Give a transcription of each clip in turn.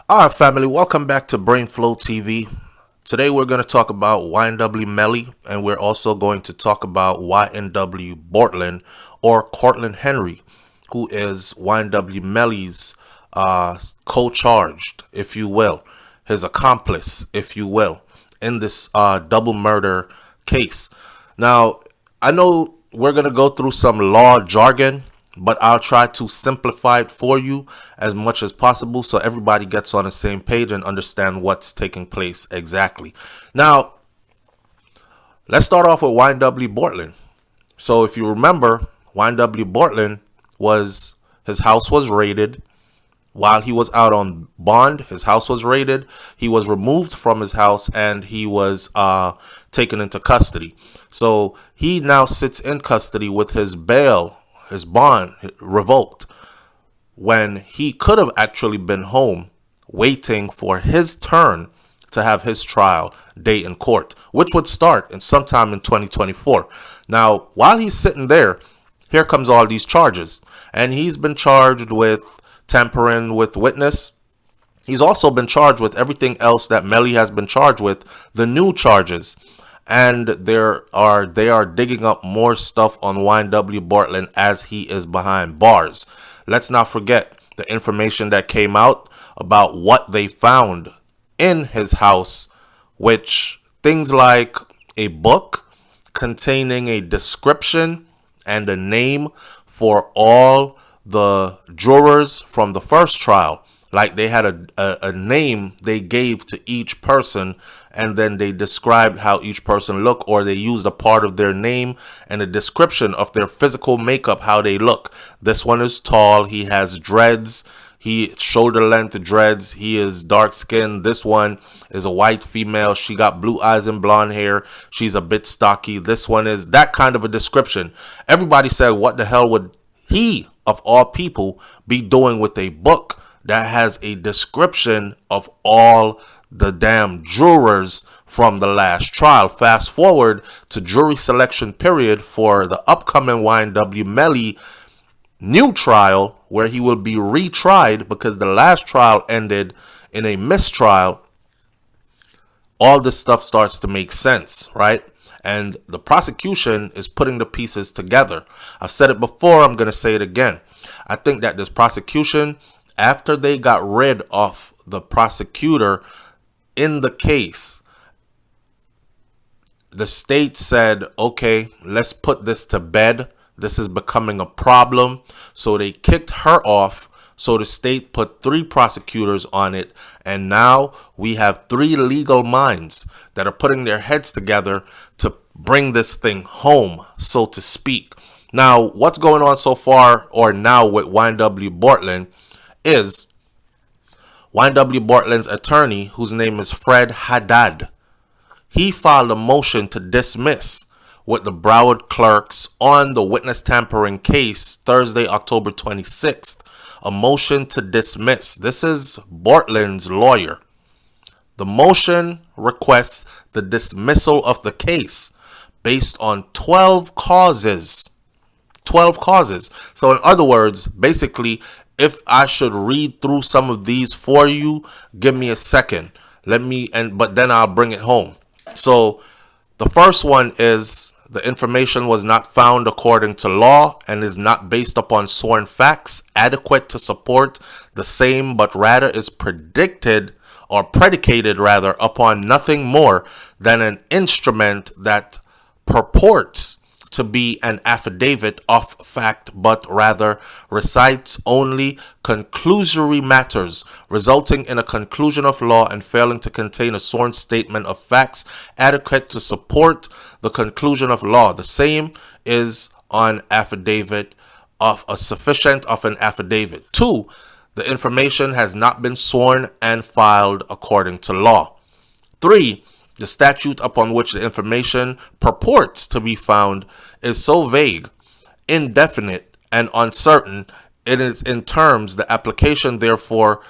Alright family, welcome back to BrainFLoTv. Today we're going to talk about YNW Melly, and we're also going to talk about YNW Bortlen, or Cortland Henry, who is YNW Melly's co-charged, if you will, his accomplice, if you will, in this double murder case. Now, I know we're going to go through some law jargon, but I'll try to simplify it for you as much as possible so everybody gets on the same page and understand what's taking place exactly. Now, let's start off with YNW Bortlen. So if you remember, YNW Bortlen his house was raided. While he was out on bond, his house was raided. He was removed from his house and he was taken into custody. So he now sits in custody with his bail, his bond revoked, when he could have actually been home waiting for his turn to have his trial date in court, which would start in sometime in 2024. Now, while he's sitting there, here comes all these charges, and he's been charged with tampering with witness. He's also been charged with everything else that Melly has been charged with, the new charges. And they are digging up more stuff on YNW Bortlen as he is behind bars. Let's not forget the information that came out about what they found in his house, which things like a book containing a description and a name for all the jurors from the first trial. Like they had a name they gave to each person, and then they described how each person looked, or they used a part of their name and a description of their physical makeup, how they look. This one is tall, he has dreads, he shoulder length dreads, he is dark skinned. This one is a white female, she got blue eyes and blonde hair, she's a bit stocky. This one is that kind of a description. Everybody said, what the hell would he, of all people, be doing with a book that has a description of all the damn jurors from the last trial? Fast forward to jury selection period for the upcoming YNW Melly new trial, where he will be retried because the last trial ended in a mistrial. All this stuff starts to make sense, right? And the prosecution is putting the pieces together. I've said it before, I'm going to say it again. I think that this prosecution, after they got rid of the prosecutor in the case, the state said, okay, let's put this to bed. This is becoming a problem. So they kicked her off. So the state put 3 prosecutors on it. And now we have 3 legal minds that are putting their heads together to bring this thing home, so to speak. Now, what's going on so far or now with YNW Bortlen is YNW Bortlen's attorney, whose name is Fred Hadad, he filed a motion to dismiss with the Broward clerks on the witness tampering case Thursday, October 26th. A motion to dismiss. This is Bortlen's lawyer. The motion requests the dismissal of the case based on 12 causes. 12 causes. So in other words, basically, if I should read through some of these for you, give me a second. But then I'll bring it home. So the first one is the information was not found according to law and is not based upon sworn facts adequate to support the same, but rather is predicated upon nothing more than an instrument that purports to be an affidavit of fact, but rather recites only conclusory matters, resulting in a conclusion of law and failing to contain a sworn statement of facts adequate to support the conclusion of law. The same is on affidavit of a sufficient of an affidavit. 2, the information has not been sworn and filed according to law. 3, the statute upon which the information purports to be found is so vague, indefinite, and uncertain, it is in terms the application therefore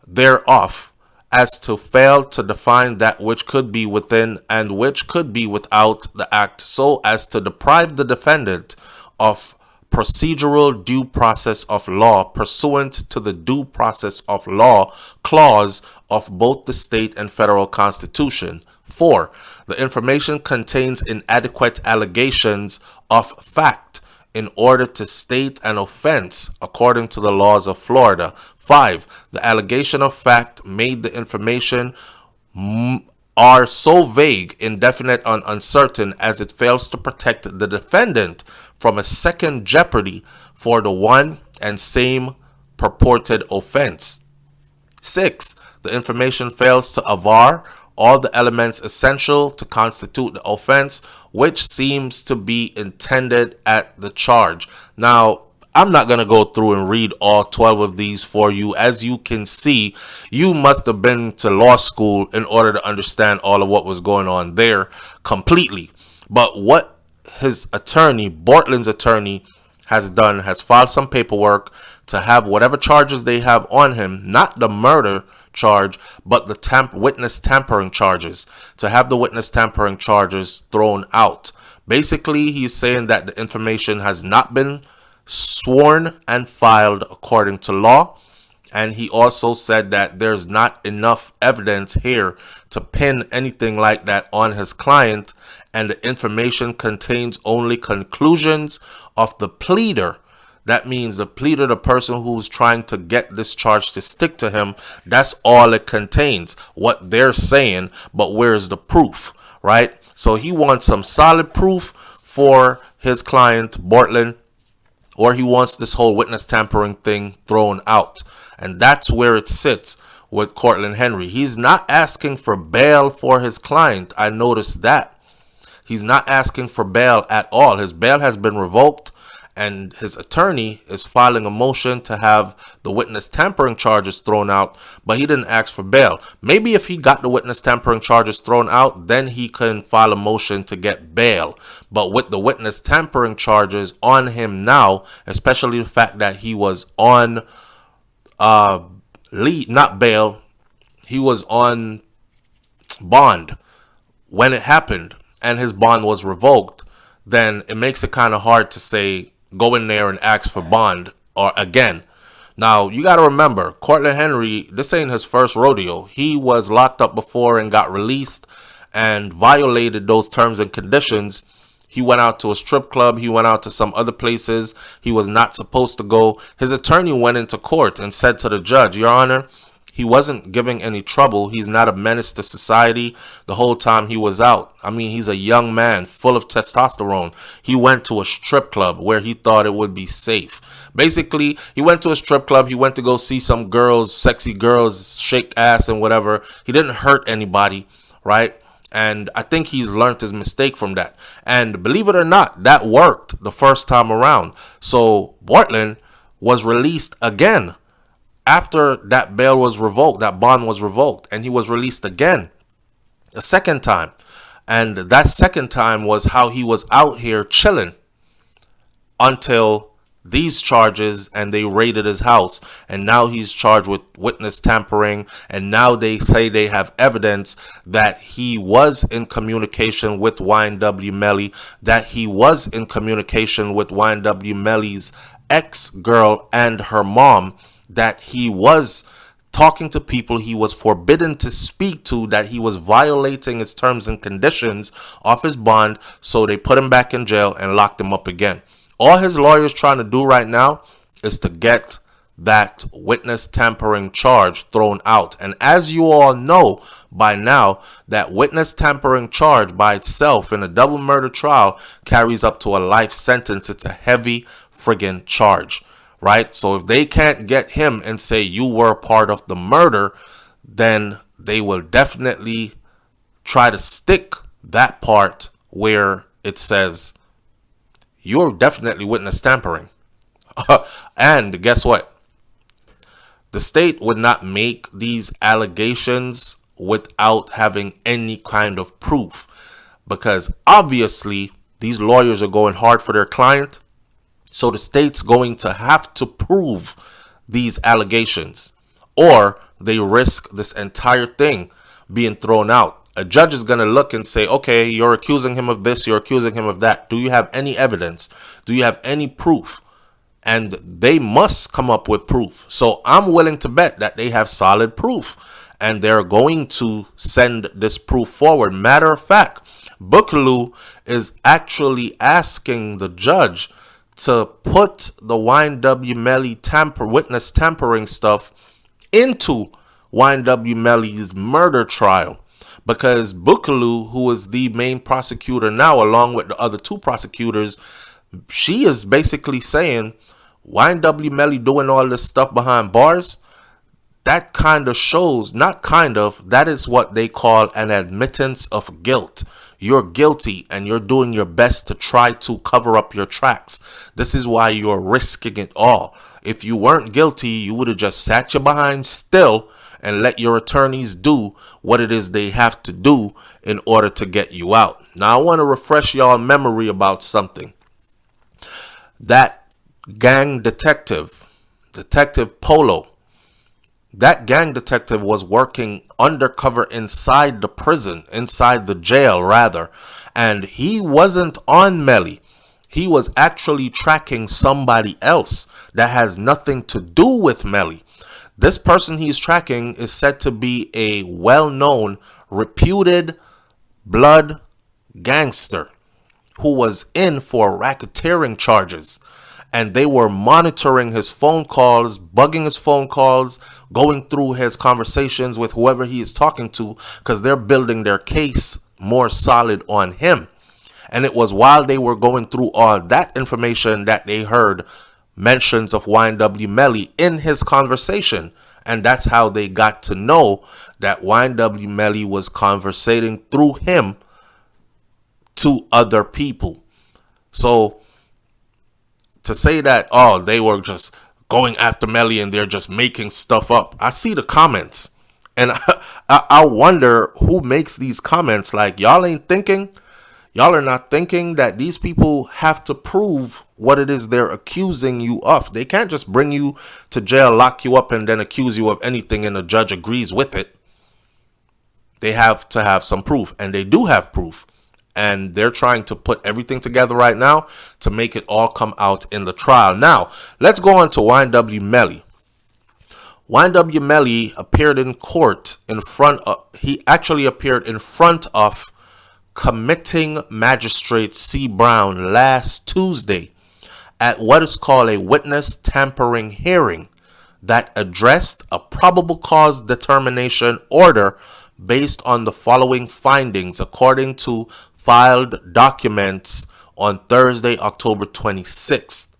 thereof, as to fail to define that which could be within and which could be without the act, so as to deprive the defendant of procedural due process of law pursuant to the due process of law clause of both the state and federal constitution. 4. The information contains inadequate allegations of fact in order to state an offense according to the laws of Florida. 5. The allegation of fact made the information are so vague, indefinite, and uncertain as it fails to protect the defendant from a second jeopardy for the one and same purported offense. 6. The information fails to avar all the elements essential to constitute the offense, which seems to be intended at the charge. Now, I'm not going to go through and read all 12 of these for you. As you can see, you must have been to law school in order to understand all of what was going on there completely. But what his attorney, Bortlen's attorney, has done, has filed some paperwork to have whatever charges they have on him, not the murder charge, but the witness tampering charges, to have the witness tampering charges thrown out. Basically, he's saying that the information has not been sworn and filed according to law, and he also said that there's not enough evidence here to pin anything like that on his client, and the information contains only conclusions of the pleader. That means the pleader, the person who's trying to get this charge to stick to him, that's all it contains, what they're saying, but where's the proof, right? So he wants some solid proof for his client, Bortlen, or he wants this whole witness tampering thing thrown out. And that's where it sits with Cortland Henry. He's not asking for bail for his client. I noticed that. He's not asking for bail at all. His bail has been revoked, and his attorney is filing a motion to have the witness tampering charges thrown out, but he didn't ask for bail. Maybe if he got the witness tampering charges thrown out, then he can file a motion to get bail. But with the witness tampering charges on him now, especially the fact that he was on not bail, he was on bond when it happened, and his bond was revoked, then it makes it kind of hard to say go in there and ask for bond or again. Now, you got to remember, Cortland Henry, this ain't his first rodeo. He was locked up before and got released and violated those terms and conditions. He went out to a strip club. He went out to some other places he was not supposed to go. His attorney went into court and said to the judge, Your Honor, he wasn't giving any trouble. He's not a menace to society the whole time he was out. I mean, he's a young man full of testosterone. He went to a strip club where he thought it would be safe. Basically, he went to a strip club. He went to go see some girls, sexy girls, shake ass and whatever. He didn't hurt anybody, right? And I think he's learned his mistake from that. And believe it or not, that worked the first time around. So Bortlen was released again. After that bail was revoked, that bond was revoked, and he was released again a second time. And that second time was how he was out here chilling until these charges, and they raided his house. And now he's charged with witness tampering. And now they say they have evidence that he was in communication with YNW Melly, that he was in communication with YNW Melly's ex-girl and her mom, that he was talking to people he was forbidden to speak to, that he was violating his terms and conditions of his bond. So they put him back in jail and locked him up again. All his lawyers trying to do right now is to get that witness tampering charge thrown out. And as you all know by now, that witness tampering charge by itself in a double murder trial carries up to a life sentence. It's a heavy friggin' charge. Right? So if they can't get him and say you were part of the murder, then they will definitely try to stick that part where it says you're definitely witness tampering. And guess what? The state would not make these allegations without having any kind of proof, because obviously these lawyers are going hard for their client. So the state's going to have to prove these allegations, or they risk this entire thing being thrown out. A judge is going to look and say, okay, you're accusing him of this, you're accusing him of that. Do you have any evidence? Do you have any proof? And they must come up with proof. So I'm willing to bet that they have solid proof, and they're going to send this proof forward. Matter of fact, Bukalu is actually asking the judge to put the YNW Melly witness tampering stuff into YNW Melly's murder trial, because Bukalu, who is the main prosecutor now, along with the other two prosecutors, she is basically saying YNW Melly doing all this stuff behind bars. That kind of shows, not kind of, that is what they call an admittance of guilt. You're guilty and you're doing your best to try to cover up your tracks. This is why you're risking it all. If you weren't guilty, you would have just sat your behind still and let your attorneys do what it is they have to do in order to get you out. Now, I want to refresh y'all memory about something. That gang detective, Detective Polo, that gang detective was working undercover inside the prison, inside the jail rather, and he wasn't on Melly. He was actually tracking somebody else that has nothing to do with Melly. This person he's tracking is said to be a well-known, reputed blood gangster who was in for racketeering charges. And they were monitoring his phone calls, bugging his phone calls, going through his conversations with whoever he is talking to, because they're building their case more solid on him. And it was while they were going through all that information that they heard mentions of YNW Melly in his conversation. And that's how they got to know that YNW Melly was conversating through him to other people. So to say that, oh, they were just going after Melly and they're just making stuff up. I see the comments and I wonder who makes these comments. Like, y'all ain't thinking. Y'all are not thinking that these people have to prove what it is they're accusing you of. They can't just bring you to jail, lock you up, and then accuse you of anything and the judge agrees with it. They have to have some proof, and they do have proof. And they're trying to put everything together right now to make it all come out in the trial. Now, let's go on to YNW Melly. YNW Melly appeared in court he actually appeared in front of committing Magistrate C. Brown last Tuesday at what is called a witness tampering hearing that addressed a probable cause determination order based on the following findings according to filed documents on Thursday, October 26th.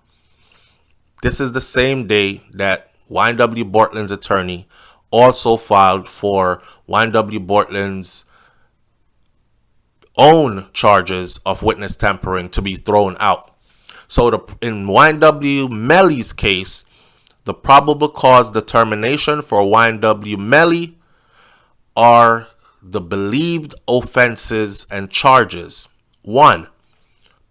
This is the same day that YNW Bortlen's attorney also filed for YNW Bortlen's own charges of witness tampering to be thrown out. So in YNW Melly's case, the probable cause determination for YNW Melly are the believed offenses and charges. 1.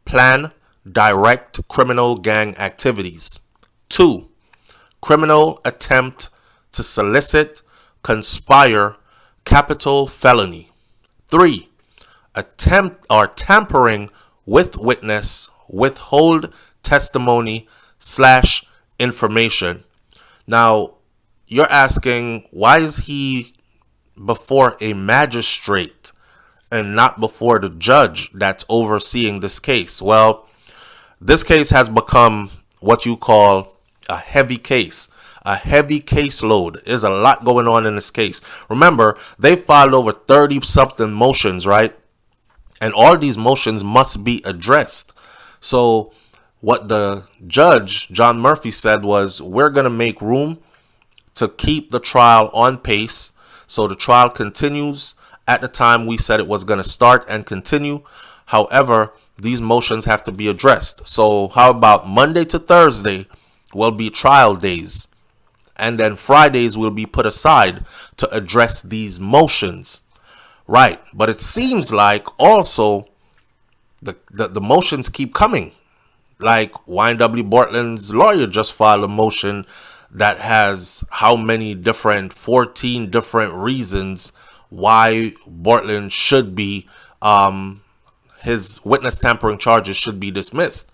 Plan, direct criminal gang activities. 2. Criminal attempt to solicit, conspire, capital felony. 3. Attempt or tampering with witness, withhold testimony / information. Now, you're asking, why is he before a magistrate and not before the judge that's overseeing this case? Well, this case has become what you call a heavy case. A heavy caseload. There's a lot going on in this case. Remember, they filed over 30-something motions, right? And all these motions must be addressed. So what the judge, John Murphy, said was, we're going to make room to keep the trial on pace. So the trial continues at the time we said it was going to start and continue. However, these motions have to be addressed. So how about Monday to Thursday will be trial days, and then Fridays will be put aside to address these motions. Right, but it seems like also the motions keep coming. Like YNW Bortlen's lawyer just filed a motion that has how many different 14 different reasons why Bortlen should be, his witness tampering charges should be dismissed.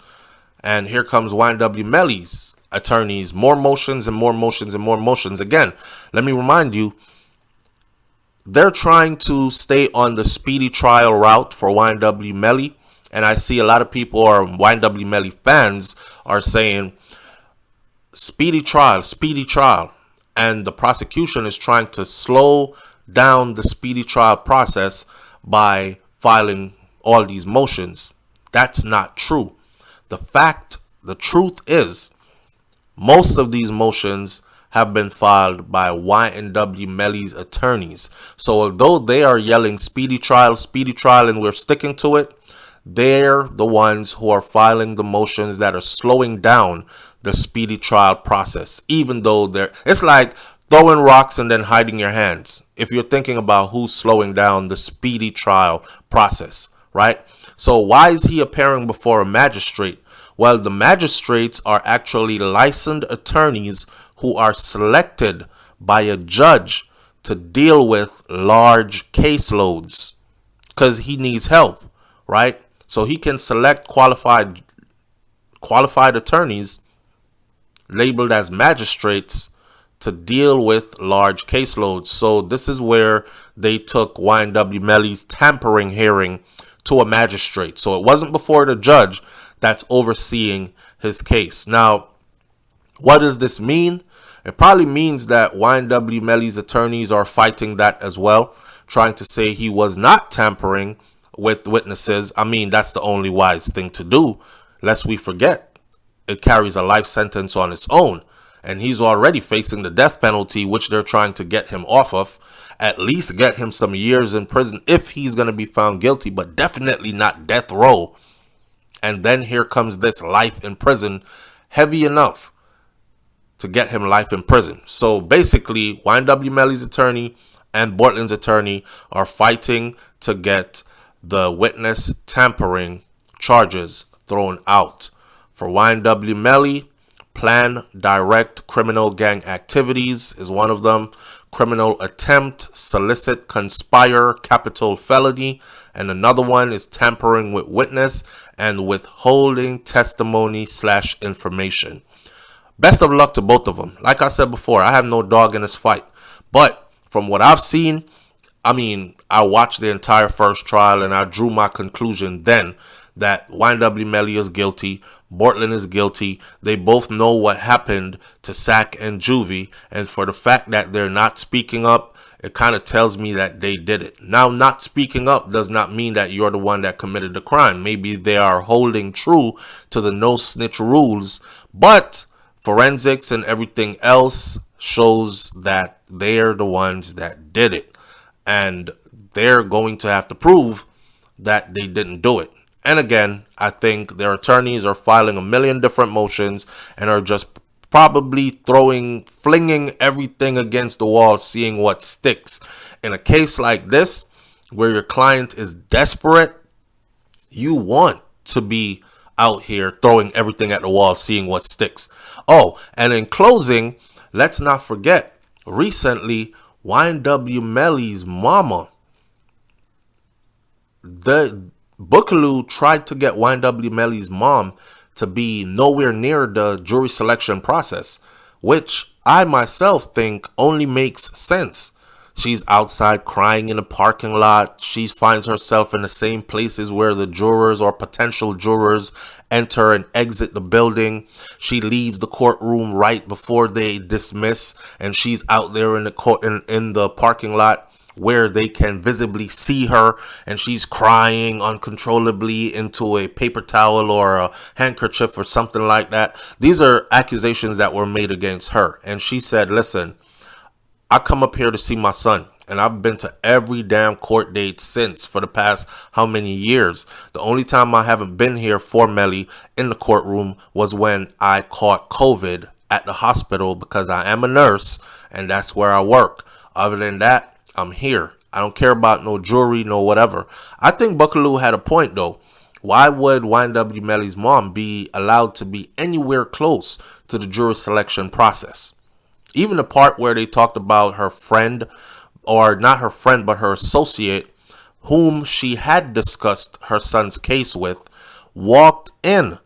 And here comes YNW Melly's attorneys, more motions and more motions and more motions. Again, let me remind you, they're trying to stay on the speedy trial route for YNW Melly. And I see a lot of people, or YNW Melly fans, are saying speedy trial, speedy trial. And the prosecution is trying to slow down the speedy trial process by filing all these motions. That's not true. The truth is, most of these motions have been filed by YNW Melly's attorneys. So although they are yelling speedy trial, and we're sticking to it, they're the ones who are filing the motions that are slowing down the speedy trial process. Even though it's like throwing rocks and then hiding your hands, if you're thinking about who's slowing down the speedy trial process, right? So why is he appearing before a magistrate? Well, the magistrates are actually licensed attorneys who are selected by a judge to deal with large caseloads because he needs help, right? So he can select qualified attorneys labeled as magistrates to deal with large caseloads. So this is where they took YNW Melly's tampering hearing to a magistrate. So it wasn't before the judge that's overseeing his case. Now, what does this mean? It probably means that YNW Melly's attorneys are fighting that as well, trying to say he was not tampering with witnesses. I mean, that's the only wise thing to do, lest we forget it carries a life sentence on its own. And he's already facing the death penalty, which they're trying to get him off of. At least get him some years in prison if he's going to be found guilty, but definitely not death row. And then here comes this life in prison, heavy enough to get him life in prison. So basically, YNW Melly's attorney and Bortlen's attorney are fighting to get the witness tampering charges thrown out. For YNW Melly, plan, direct criminal gang activities is one of them. Criminal attempt, solicit, conspire, capital felony. And another one is tampering with witness and withholding testimony / information. Best of luck to both of them. Like I said before, I have no dog in this fight. But from what I've seen, I mean, I watched the entire first trial and I drew my conclusion then that YNW Melly is guilty, Bortlen is guilty. They both know what happened to Sack and Juvie, and for the fact that they're not speaking up, it kind of tells me that they did it. Now, not speaking up does not mean that you're the one that committed the crime. Maybe they are holding true to the no snitch rules, but forensics and everything else shows that they're the ones that did it, and they're going to have to prove that they didn't do it. And again, I think their attorneys are filing a million different motions and are just probably flinging everything against the wall, seeing what sticks. In a case like this, where your client is desperate, you want to be out here throwing everything at the wall, seeing what sticks. Oh, and in closing, let's not forget, recently, YNW Melly's mama, Bookaloo tried to get YNW Melly's mom to be nowhere near the jury selection process, which I myself think only makes sense. She's outside crying in a parking lot. She finds herself in the same places where the jurors or potential jurors enter and exit the building. She leaves the courtroom right before they dismiss, and she's out there in the in the parking lot where they can visibly see her, and she's crying uncontrollably into a paper towel or a handkerchief or something like that. These are accusations that were made against her, and she said, listen, I come up here to see my son, and I've been to every damn court date since for the past how many years. The only time I haven't been here for Melly in the courtroom was when I caught COVID at the hospital because I am a nurse and that's where I work. Other than that, I'm here. I don't care about no jury, no whatever. I think Bookaloo had a point, though. Why would YNW Melly's mom be allowed to be anywhere close to the jury selection process? Even the part where they talked about her friend or not her friend, but her associate, whom she had discussed her son's case with, walked in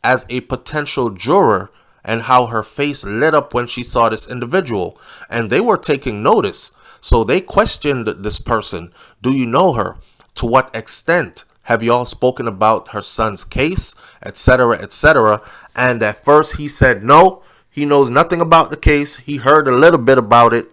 as a potential juror, and how her face lit up when she saw this individual. And they were taking notice. So they questioned this person. Do you know her? To what extent? Have y'all spoken about her son's case? Etc., etc. And at first he said no, he knows nothing about the case. He heard a little bit about it.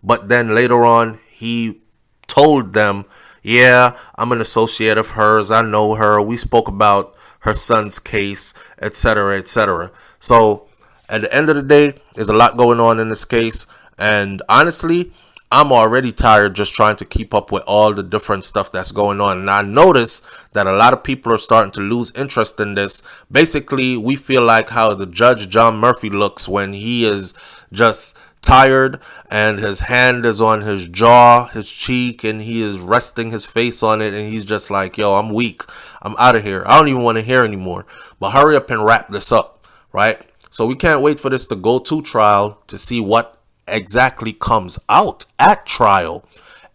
But then later on, he told them, yeah, I'm an associate of hers. I know her. We spoke about her son's case, etc., etc. So at the end of the day, there's a lot going on in this case. And honestly, I'm already tired just trying to keep up with all the different stuff that's going on. And I notice that a lot of people are starting to lose interest in this. Basically, we feel like how the Judge John Murphy looks when he is just tired and his hand is on his jaw, his cheek, and he is resting his face on it, and he's just like, yo, I'm weak, I'm out of here, I don't even want to hear anymore, but hurry up and wrap this up, right? So we can't wait for this to go to trial to see what exactly comes out at trial.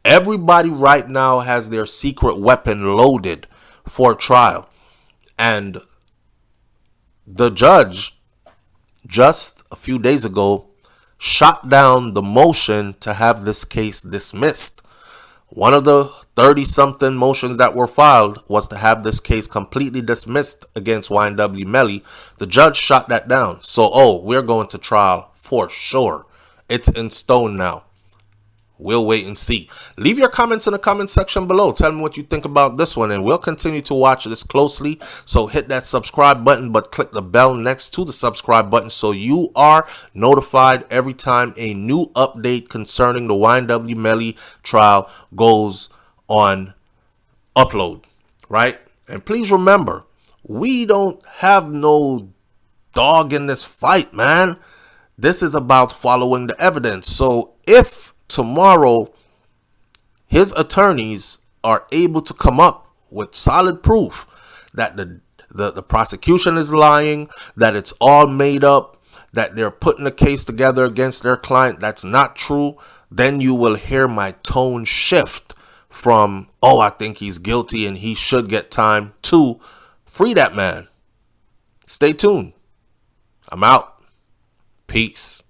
Everybody right now has their secret weapon loaded for trial, and the judge just a few days ago shot down the motion to have this case dismissed. One of the 30-something motions that were filed was to have this case completely dismissed against YNW Melly. The judge shot that down. So, we're going to trial for sure. It's in stone now. We'll wait and see. Leave your comments in the comment section below. Tell me what you think about this one, and we'll continue to watch this closely. So hit that subscribe button, but click the bell next to the subscribe button so you are notified every time a new update concerning the YNW Melly trial goes on upload, right? And please remember, we don't have no dog in this fight, man. This is about following the evidence. So if tomorrow his attorneys are able to come up with solid proof that the prosecution is lying, that it's all made up, that they're putting a case together against their client that's not true, then you will hear my tone shift from, oh, I think he's guilty and he should get time, to free that man. Stay tuned. I'm out. Peace.